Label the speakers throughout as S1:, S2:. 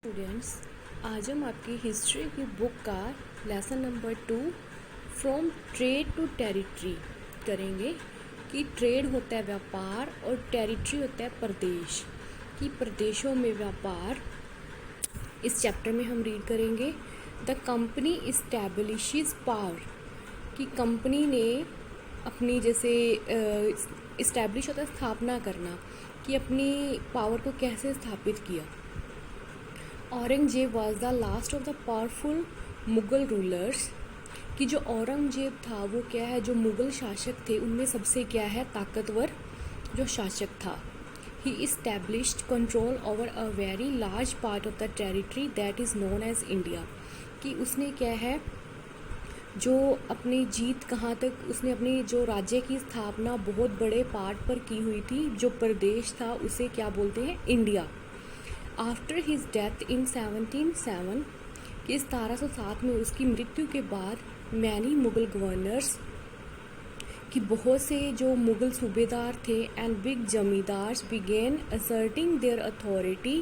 S1: Students, आज हम आपकी हिस्ट्री की बुक का lesson number 2 from trade to territory करेंगे कि ट्रेड होता है व्यापार और टेरिटरी होता है प्रदेश, कि प्रदेशों में व्यापार। इस चैप्टर में हम रीड करेंगे द कंपनी इस्टेब्लिशेस पावर, कि कंपनी ने अपनी जैसे इस्टेब्लिश होता है स्थापना करना, कि अपनी पावर को कैसे स्थापित किया। Aurangzeb was the last of the powerful Mughal rulers, कि जो औरंगजेब था वो क्या है, जो मुग़ल शासक थे उनमें सबसे क्या है ताकतवर जो शासक था। He established control over a very large part of the territory that is known as India, कि उसने क्या है जो अपनी जीत कहाँ तक, उसने अपनी जो राज्य की स्थापना बहुत बड़े पार्ट पर की हुई थी, जो प्रदेश था उसे क्या बोलते हैं India. After his death in 1707, कि 1707 में उसकी मृत्यु के बाद मैनी मुग़ल गवर्नर्स, कि बहुत से जो मुग़ल सूबेदार थे and big zamindars began asserting their authority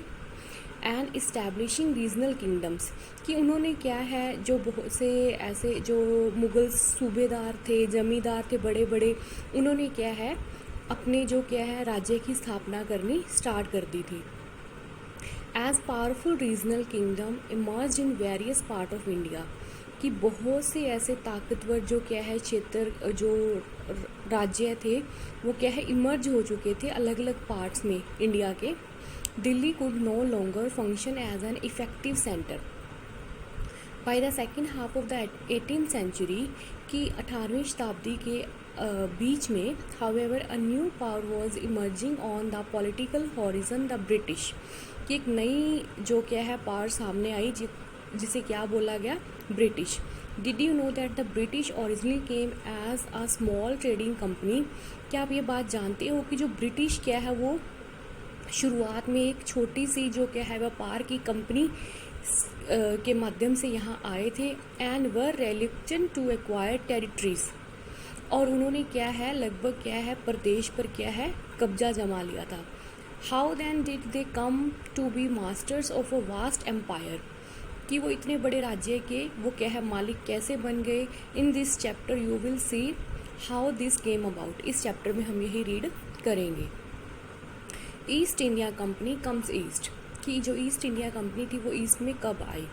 S1: and establishing regional kingdoms, कि उन्होंने क्या है जो बहुत से ऐसे जो मुग़ल सूबेदार थे, जमींदार थे बड़े बड़े, उन्होंने क्या है अपने जो क्या है राज्य की स्थापना करनी स्टार्ट कर दी थी। As powerful regional kingdom emerge in various part of India, कि बहुत से ऐसे ताकतवर जो क्या है क्षेत्र जो राज्य थे वो क्या है इमर्ज हो चुके थे अलग अलग पार्ट्स में इंडिया के। Delhi could no longer function as an effective centre by the second half of the 18th century, की 18वीं शताब्दी के बीच में। However a new power was emerging on the political horizon, the British, कि एक नई जो क्या है पावर सामने आई जिसे क्या बोला गया British. Did you know that the British originally came as a small trading company, क्या आप ये बात जानते हो कि जो ब्रिटिश क्या है वो शुरुआत में एक छोटी सी जो क्या है व्यापार की कंपनी के माध्यम से यहाँ आए थे। And were reluctant to acquire territories, और उन्होंने क्या है लगभग क्या है प्रदेश पर क्या है कब्जा जमा लिया था। How then did they come to be masters of a vast empire, कि वो इतने बड़े राज्य के वो क्या है मालिक कैसे बन गए। In this chapter you will see how this came about, इस चैप्टर में हम यही रीड करेंगे। East India company comes east, कि जो ईस्ट इंडिया कंपनी थी वो ईस्ट में कब आई।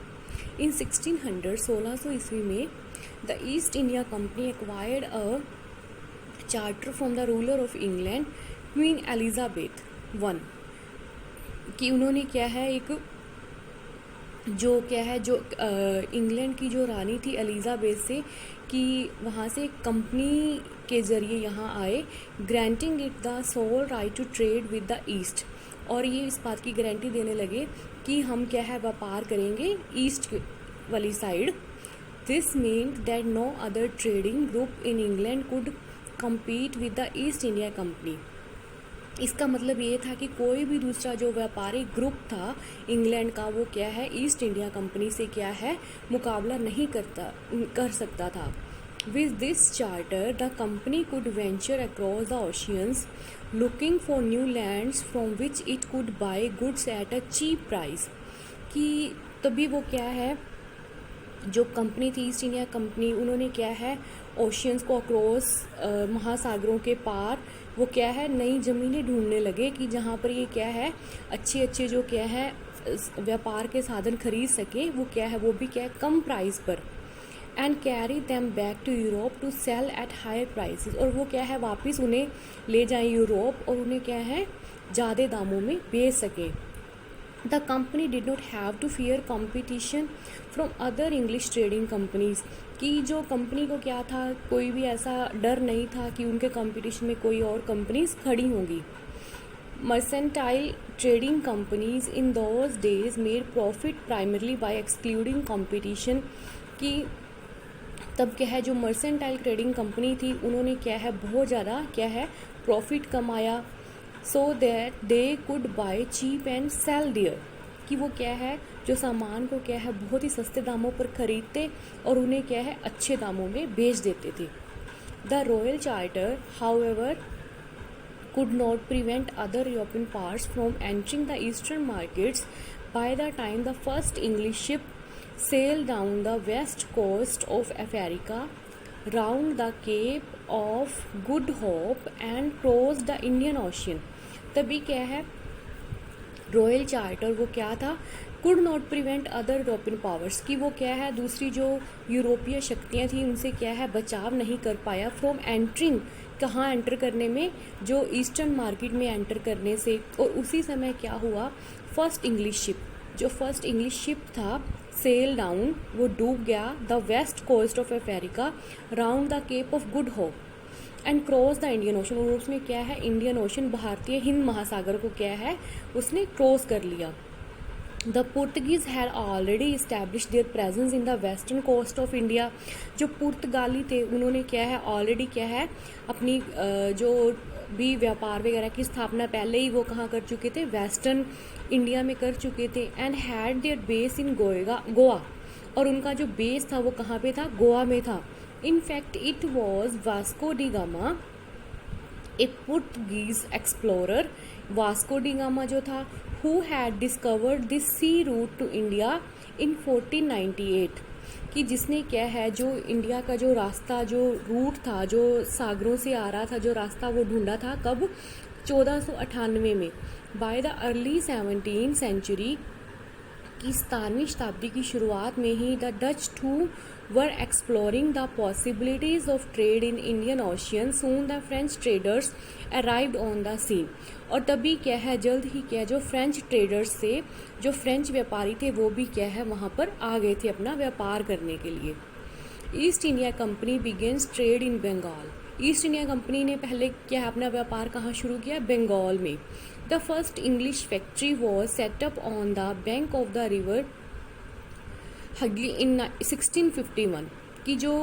S1: इन 1600 ईस्वी में the east India company acquired a charter from the ruler of England queen Elizabeth one, कि उन्होंने क्या है एक जो क्या है जो इंग्लैंड की जो रानी थी एलिजाबेथ से, कि वहाँ से कंपनी के ज़रिए यहाँ आए, granting it the sole right to trade with the East, और ये इस बात की गारंटी देने लगे कि हम क्या है व्यापार करेंगे ईस्ट वाली side. This meant that no other trading group in England could compete with the East India Company, इसका मतलब ये था कि कोई भी दूसरा जो व्यापारिक ग्रुप था इंग्लैंड का वो क्या है ईस्ट इंडिया कंपनी से क्या है मुकाबला नहीं कर सकता था। With this charter the company could venture across the oceans looking for new lands from which it could buy goods at a cheap price, कि तभी वो क्या है जो कंपनी थी ईस्ट इंडिया कंपनी, उन्होंने क्या है ओशियंस को अक्रॉस महासागरों के पार वो क्या है नई ज़मीनें ढूंढने लगे, कि जहाँ पर ये क्या है अच्छे अच्छे जो क्या है व्यापार के साधन खरीद सके, वो क्या है वो भी क्या है कम प्राइस पर। And carry them back to Europe to sell at higher prices, और वो क्या है वापस उन्हें ले जाएं यूरोप और उन्हें क्या है ज़्यादा दामों में बेच सके। The company did not have to fear competition from other English trading companies, कि जो कंपनी को क्या था कोई भी ऐसा डर नहीं था कि उनके कंपटीशन में कोई और कंपनीज खड़ी होंगी। Mercantile trading companies in those days made profit primarily bye excluding competition, कि तब क्या है जो मर्सेंटाइल ट्रेडिंग कंपनी थी उन्होंने क्या है बहुत ज़्यादा क्या है प्रॉफिट कमाया, so that they could buy cheap and sell dear, कि वो क्या है जो सामान को क्या है बहुत ही सस्ते दामों पर खरीदते और उन्हें क्या है अच्छे दामों में बेच देते थे। The royal charter however could not prevent other European powers from entering the eastern markets By the time the first English ship sailed down the west coast of Africa, round the Cape of Good Hope and crossed the Indian Ocean, तभी क्या है royal charter वो क्या था, could not prevent other European powers, कि वो क्या है दूसरी जो यूरोपीय शक्तियाँ थी उनसे क्या है बचाव नहीं कर पाया फ्रॉम एंट्रिंग, कहाँ एंटर करने में, जो ईस्टर्न मार्केट में एंटर करने से। और उसी समय क्या हुआ, फर्स्ट इंग्लिश शिप, जो फर्स्ट इंग्लिश शिप था सेल डाउन, वो डूब गया the west coast of Africa round the Cape of Good Hope and cross the Indian Ocean, और उसने क्या है इंडियन ओशन, भारतीय हिंद महासागर को क्या है उसने क्रॉस कर लिया। The Portuguese had already establish their presence in the western coast of India, जो पुर्तगाली थे उन्होंने क्या है ऑलरेडी क्या है अपनी जो भी व्यापार वगैरह की स्थापना पहले ही वो कहाँ कर चुके थे, वेस्टर्न इंडिया में कर चुके थे। And had there base in Goa, और उनका जो बेस था वो कहाँ पे था, गोवा में था। In fact, it was Vasco da Gama, a Portuguese explorer, Vasco da Gama जो था, who had discovered this sea route to India in 1498, कि जिसने क्या है जो इंडिया का जो रास्ता, जो रूट था, जो सागरों से आ रहा था, जो रास्ता वो ढूंढा था कब, 1498 में। By the early 17th century, की 17वीं शताब्दी की शुरुआत में ही the Dutch too were exploring the possibilities of trade in Indian Ocean, soon the French traders arrived on the scene, और तभी क्या है जल्द ही क्या जो फ्रेंच ट्रेडर्स से, जो फ्रेंच व्यापारी थे वो भी क्या है वहाँ पर आ गए थे अपना व्यापार करने के लिए। East India Company begins trade in Bengal, East India Company ने पहले क्या है अपना व्यापार कहाँ शुरू किया, बंगाल में। The first English factory was set up on the bank of the river Hooghly in 1651, की जो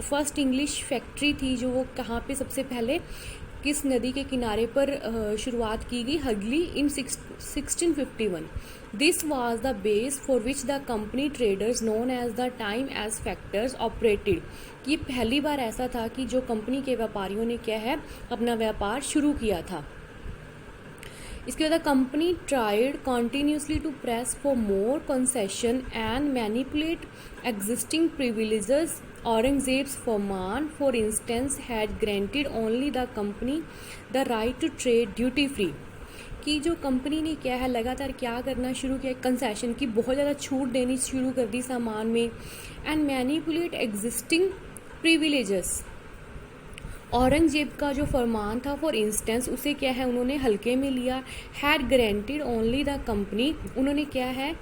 S1: फर्स्ट इंग्लिश फैक्ट्री थी जो वो कहाँ पे सबसे पहले किस नदी के किनारे पर शुरुआत की गई, Hugli in 1651। This was the base for which the company traders known as the time as factors operated, ये पहली बार ऐसा था कि जो कंपनी के व्यापारियों ने क्या है अपना व्यापार शुरू किया था। इसके बाद company tried continuously to press for more concession and manipulate existing privileges. Aurangzeb's farman for instance had granted only the company the right to trade duty free, कि जो कंपनी ने क्या है लगातार क्या करना शुरू किया, कंसेशन की बहुत ज़्यादा छूट देनी शुरू कर दी सामान में, and manipulate existing privileges. Aurangzeb का जो फरमान था फॉर इंस्टेंस उसे क्या है उन्होंने हल्के में लिया। Had granted only the company, उन्होंने क्या है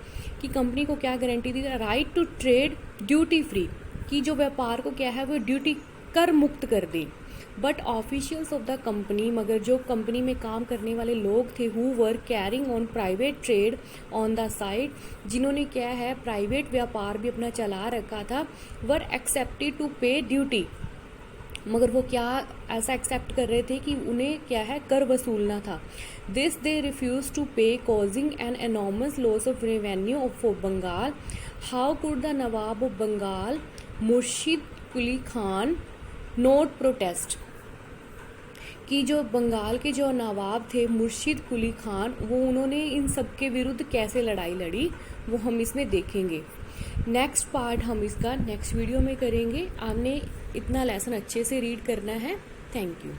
S1: कि कंपनी को क्या गारंटी दी, right to trade duty free, कि जो व्यापार को क्या है वो ड्यूटी कर मुक्त कर दें। But officials of the company, मगर जो कंपनी में काम करने वाले लोग थे who were carrying on private trade on the side, जिन्होंने क्या है प्राइवेट व्यापार भी अपना चला रखा था, वर एक्सेप्टेड टू पे ड्यूटी, मगर वो क्या ऐसा एक्सेप्ट कर रहे थे कि उन्हें क्या है कर वसूलना था। This they refuse to pay causing an enormous loss of revenue of Bengal. How could the Nawab of Bengal Murshid Quli Khan note protest, कि जो बंगाल के जो नवाब थे मुर्शिद कुली खान, वो उन्होंने इन सब के विरुद्ध कैसे लड़ाई लड़ी वो हम इसमें देखेंगे। नेक्स्ट पार्ट हम इसका नेक्स्ट वीडियो में करेंगे। आपने इतना लेसन अच्छे से रीड करना है। Thank you.